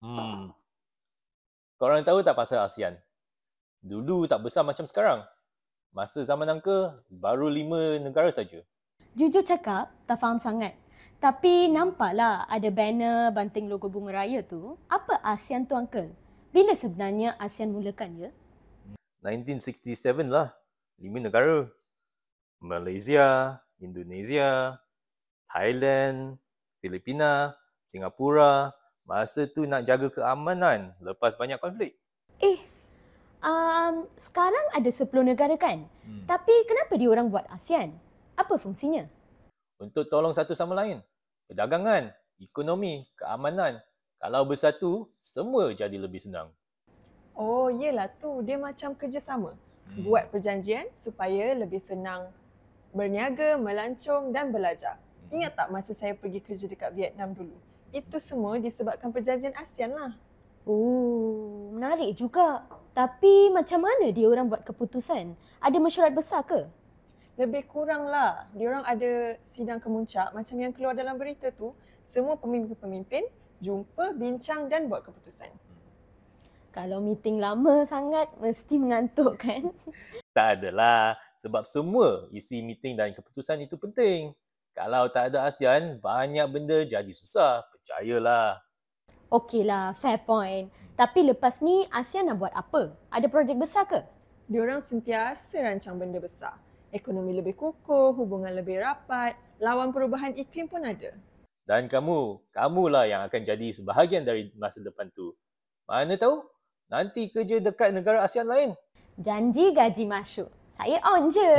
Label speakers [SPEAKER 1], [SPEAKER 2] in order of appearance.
[SPEAKER 1] Hmm. Korang tahu tak pasal ASEAN? Dulu tak besar macam sekarang. Masa zaman Angka, baru 5 negara saja.
[SPEAKER 2] Jujur cakap, tak faham sangat. Tapi nampaklah ada banner banting logo bunga raya tu. Apa ASEAN tu, Uncle? Bila sebenarnya ASEAN mulakan, ya?
[SPEAKER 1] 1967 lah. 5 negara. Malaysia, Indonesia, Thailand, Filipina, Singapura. Masa tu nak jaga keamanan lepas banyak konflik.
[SPEAKER 2] Sekarang ada 10 negara kan? Tapi kenapa diorang buat ASEAN? Apa fungsinya?
[SPEAKER 1] Untuk tolong satu sama lain. Perdagangan, ekonomi, keamanan. Kalau bersatu, semua jadi lebih senang.
[SPEAKER 3] Oh, yelah tu. Dia macam kerjasama. Buat perjanjian supaya lebih senang berniaga, melancong dan belajar. Ingat tak masa saya pergi kerja dekat Vietnam dulu? Itu semua disebabkan perjanjian ASEAN lah.
[SPEAKER 2] Oh, menarik juga. Tapi macam mana diorang buat keputusan? Ada mesyuarat besar ke?
[SPEAKER 3] Lebih kurang lah. Diorang ada sidang kemuncak macam yang keluar dalam berita tu. Semua pemimpin-pemimpin jumpa, bincang dan buat keputusan.
[SPEAKER 2] Kalau meeting lama sangat, mesti mengantuk kan?
[SPEAKER 1] Tak adalah. Sebab semua isi meeting dan keputusan itu penting. Kalau tak ada ASEAN, banyak benda jadi susah. Percayalah.
[SPEAKER 2] Okeylah, fair point. Tapi lepas ni, ASEAN nak buat apa? Ada projek besar ke?
[SPEAKER 3] Diorang sentiasa rancang benda besar. Ekonomi lebih kukuh, hubungan lebih rapat, lawan perubahan iklim pun ada.
[SPEAKER 1] Dan kamulah yang akan jadi sebahagian dari masa depan tu. Mana tahu, nanti kerja dekat negara ASEAN lain.
[SPEAKER 2] Janji gaji masuk. Saya on je.